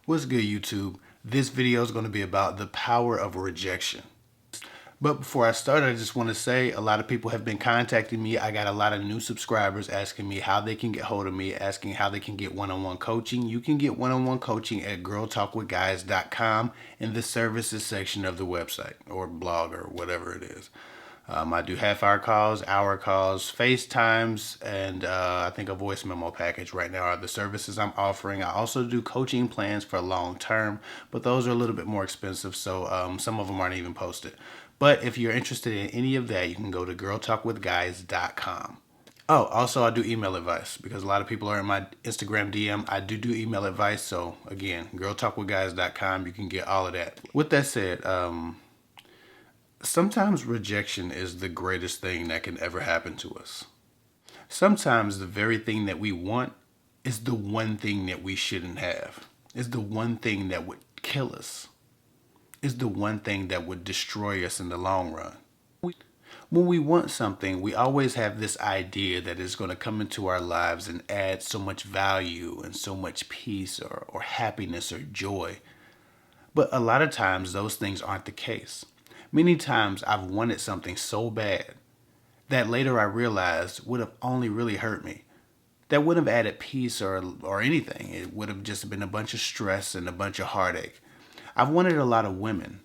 What's good, YouTube? This video is going to be about the power of rejection. But before I start, I just want to say a lot of people have been contacting me. I got a lot of new subscribers asking me how they can get hold of me, asking how they can get one-on-one coaching. You can get one-on-one coaching at girltalkwithguys.com in the services section of the website or blog or whatever it is. I do half-hour calls, hour calls, FaceTimes, and I think a voice memo package right now are the services I'm offering. I also do coaching plans for long term, but those are a little bit more expensive, so some of them aren't even posted. But if you're interested in any of that, you can go to girltalkwithguys.com. Oh, also I do email advice because a lot of people are in my Instagram DM. I do email advice, so again, girltalkwithguys.com, you can get all of that. With that said, sometimes rejection is the greatest thing that can ever happen to us. Sometimes the very thing that we want is the one thing that we shouldn't have, is the one thing that would kill us, is the one thing that would destroy us in the long run. When we want something, we always have this idea that it's going to come into our lives and add so much value and so much peace or happiness or joy. But a lot of times those things aren't the case. Many times I've wanted something so bad that later I realized would have only really hurt me. That wouldn't have added peace or anything. It would have just been a bunch of stress and a bunch of heartache. I've wanted a lot of women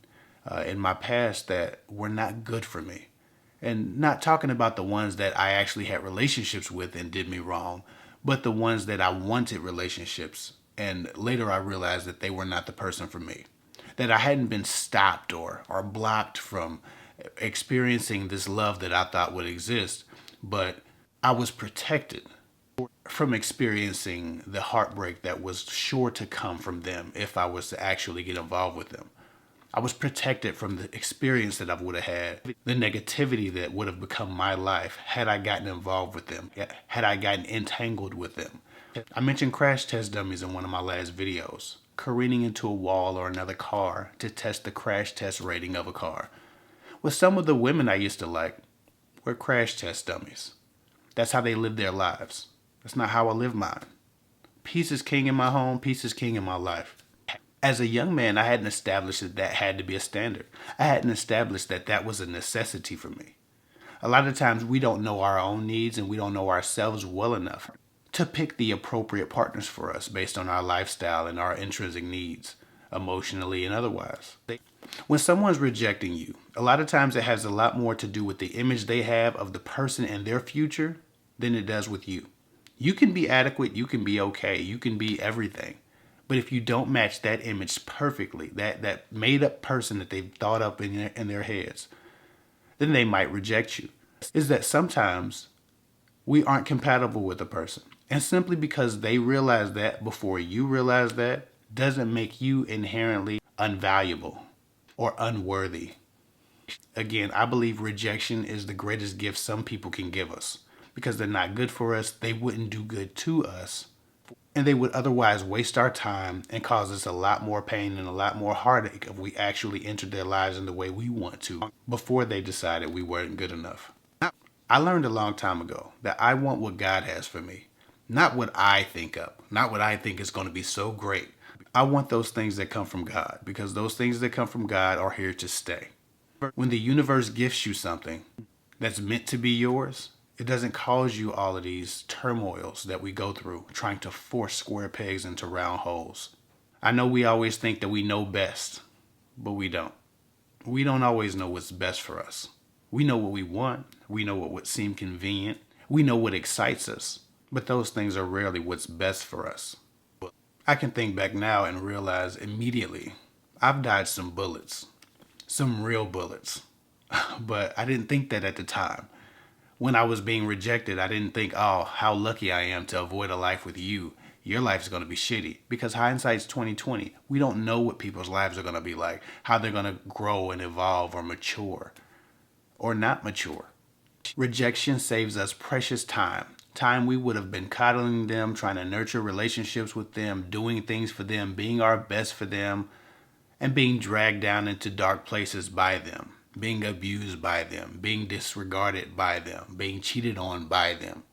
in my past that were not good for me. And not talking about the ones that I actually had relationships with and did me wrong, but the ones that I wanted relationships. And later I realized that they were not the person for me. That I hadn't been stopped or blocked from experiencing this love that I thought would exist, but I was protected from experiencing the heartbreak that was sure to come from them if I was to actually get involved with them. I was protected from the experience that I would have had, the negativity that would have become my life had I gotten involved with them, had I gotten entangled with them. I mentioned crash test dummies in one of my last videos, careening into a wall or another car to test the crash test rating of a car. Well, some of the women I used to like were crash test dummies. That's how they lived their lives. That's not how I live mine. Peace is king in my home, peace is king in my life. As a young man, I hadn't established that that had to be a standard. I hadn't established that that was a necessity for me. A lot of times we don't know our own needs and we don't know ourselves well enough to pick the appropriate partners for us based on our lifestyle and our intrinsic needs, emotionally and otherwise. When someone's rejecting you, a lot of times it has a lot more to do with the image they have of the person and their future than it does with you. You can be adequate, you can be okay, you can be everything. But if you don't match that image perfectly, that made up person that they've thought up in their heads, then they might reject you. Is that sometimes we aren't compatible with a person. And simply because they realize that before you realize that doesn't make you inherently unvaluable or unworthy. Again, I believe rejection is the greatest gift some people can give us because they're not good for us. They wouldn't do good to us. And they would otherwise waste our time and cause us a lot more pain and a lot more heartache if we actually entered their lives in the way we want to before they decided we weren't good enough. I learned a long time ago that I want what God has for me, not what I think up, not what I think is going to be so great. I want those things that come from God because those things that come from God are here to stay. When the universe gifts you something that's meant to be yours, it doesn't cause you all of these turmoils that we go through trying to force square pegs into round holes. I know we always think that we know best, but we don't. We don't always know what's best for us. We know what we want. We know what would seem convenient. We know what excites us, but those things are rarely what's best for us. I can think back now and realize immediately I've dodged some bullets, some real bullets, but I didn't think that at the time. When I was being rejected, I didn't think, oh, how lucky I am to avoid a life with you. Your life's going to be shitty. Because hindsight's 2020. We don't know what people's lives are going to be like, how they're going to grow and evolve or mature or not mature. Rejection saves us precious time. Time we would have been coddling them, trying to nurture relationships with them, doing things for them, being our best for them, and being dragged down into dark places by them. Being abused by them, being disregarded by them, being cheated on by them.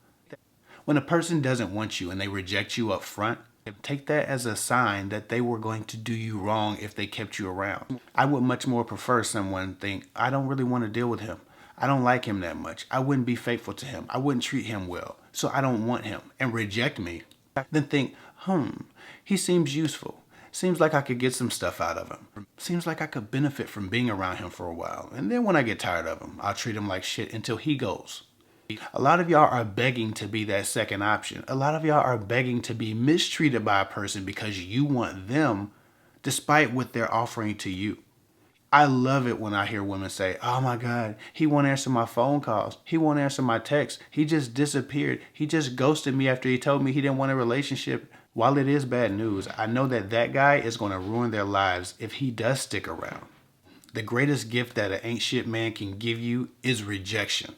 When a person doesn't want you and they reject you up front, Take that as a sign that they were going to do you wrong if they kept you around. I would much more prefer someone think, I don't really want to deal with him. I don't like him that much. I wouldn't be faithful to him. I wouldn't treat him well. So I don't want him, and reject me. Then think, he seems useful. Seems like I could get some stuff out of him. Seems like I could benefit from being around him for a while. And then when I get tired of him, I'll treat him like shit until he goes. A lot of y'all are begging to be that second option. A lot of y'all are begging to be mistreated by a person because you want them despite what they're offering to you. I love it when I hear women say, oh my God, he won't answer my phone calls. He won't answer my texts. He just disappeared. He just ghosted me after he told me he didn't want a relationship. While it is bad news, I know that that guy is going to ruin their lives if he does stick around. The greatest gift that an ain't shit man can give you is rejection.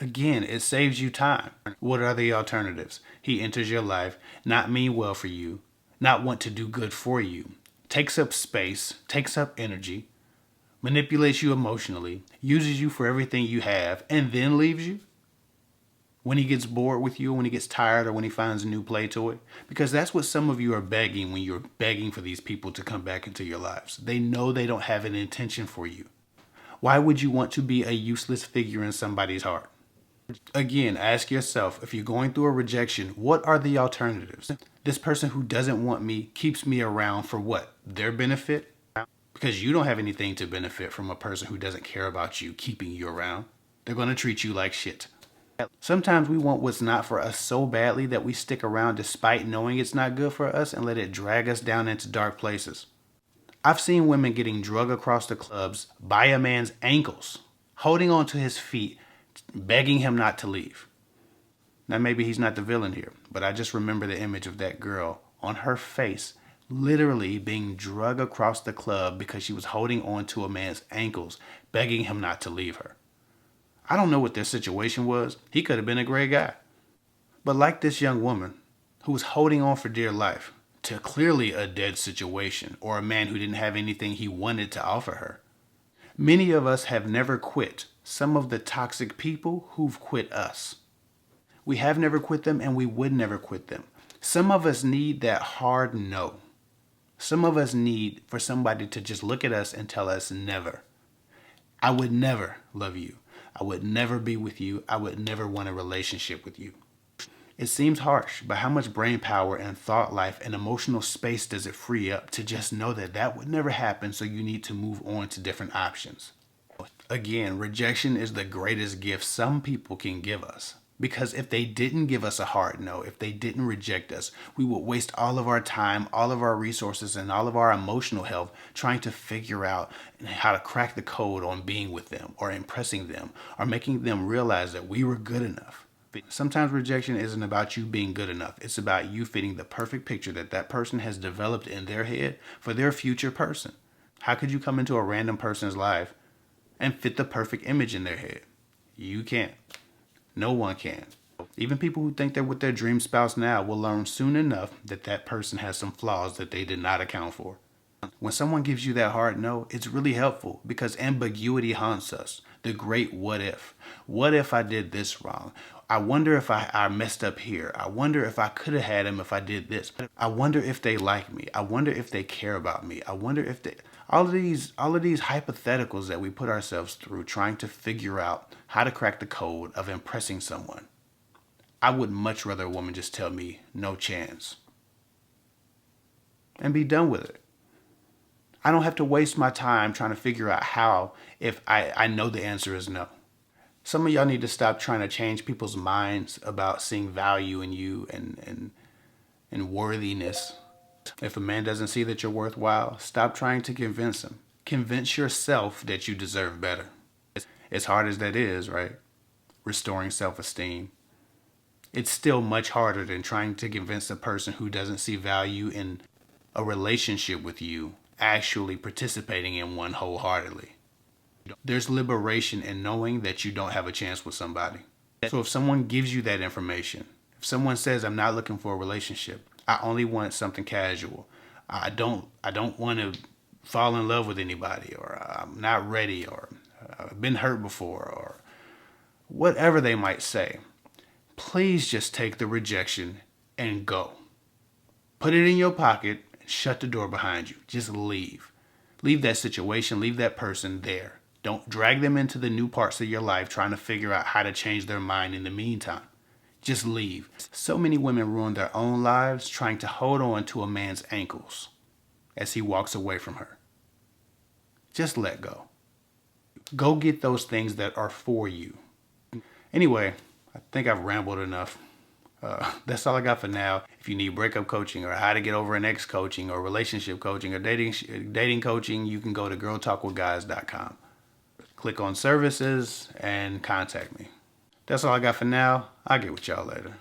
Again, it saves you time. What are the alternatives? He enters your life, not mean well for you, not want to do good for you, takes up space, takes up energy, manipulates you emotionally, uses you for everything you have, and then leaves you? When he gets bored with you, when he gets tired, or when he finds a new play toy? Because that's what some of you are begging when you're begging for these people to come back into your lives. They know they don't have an intention for you. Why would you want to be a useless figure in somebody's heart? Again, ask yourself, if you're going through a rejection, what are the alternatives? This person who doesn't want me keeps me around for what? Their benefit? Because you don't have anything to benefit from a person who doesn't care about you keeping you around. They're going to treat you like shit. Sometimes we want what's not for us so badly that we stick around despite knowing it's not good for us and let it drag us down into dark places. I've seen women getting drugged across the clubs by a man's ankles, holding on to his feet, begging him not to leave. Now maybe he's not the villain here, but I just remember the image of that girl on her face literally being drugged across the club because she was holding on to a man's ankles, begging him not to leave her. I don't know what their situation was. He could have been a great guy. But like this young woman who was holding on for dear life to clearly a dead situation or a man who didn't have anything he wanted to offer her, many of us have never quit some of the toxic people who've quit us. We have never quit them, and we would never quit them. Some of us need that hard no. Some of us need for somebody to just look at us and tell us never. I would never love you. I would never be with you. I would never want a relationship with you. It seems harsh, but how much brain power and thought life and emotional space does it free up to just know that that would never happen, so you need to move on to different options? Again, rejection is the greatest gift some people can give us. Because if they didn't give us a hard no, if they didn't reject us, we would waste all of our time, all of our resources, and all of our emotional health trying to figure out how to crack the code on being with them or impressing them or making them realize that we were good enough. Sometimes rejection isn't about you being good enough. It's about you fitting the perfect picture that that person has developed in their head for their future person. How could you come into a random person's life and fit the perfect image in their head? You can't. No one can. Even people who think they're with their dream spouse now will learn soon enough that that person has some flaws that they did not account for. When someone gives you that hard no, it's really helpful because ambiguity haunts us. The great what if. What if I did this wrong? I wonder if I messed up here. I wonder if I could have had him if I did this. I wonder if they like me. I wonder if they care about me. I wonder if they... All of these hypotheticals that we put ourselves through trying to figure out how to crack the code of impressing someone. I would much rather a woman just tell me no chance and be done with it. I don't have to waste my time trying to figure out how if I know the answer is no. Some of y'all need to stop trying to change people's minds about seeing value in you and worthiness. If a man doesn't see that you're worthwhile, stop trying to convince him. Convince yourself that you deserve better. As hard as that is, right? Restoring self-esteem. It's still much harder than trying to convince a person who doesn't see value in a relationship with you actually participating in one wholeheartedly. There's liberation in knowing that you don't have a chance with somebody. So if someone gives you that information, if someone says, I'm not looking for a relationship, I only want something casual. I don't want to fall in love with anybody, or I'm not ready, or I've been hurt before, or whatever they might say. Please just take the rejection and go. Put it in your pocket and shut the door behind you. Just leave. Leave that situation, leave that person there. Don't drag them into the new parts of your life trying to figure out how to change their mind in the meantime. Just leave. So many women ruin their own lives trying to hold on to a man's ankles as he walks away from her. Just let go. Go get those things that are for you. Anyway, I think I've rambled enough. That's all I got for now. If you need breakup coaching or how to get over an ex coaching or relationship coaching or dating coaching, you can go to girltalkwithguys.com. Click on services and contact me. That's all I got for now. I'll get with y'all later.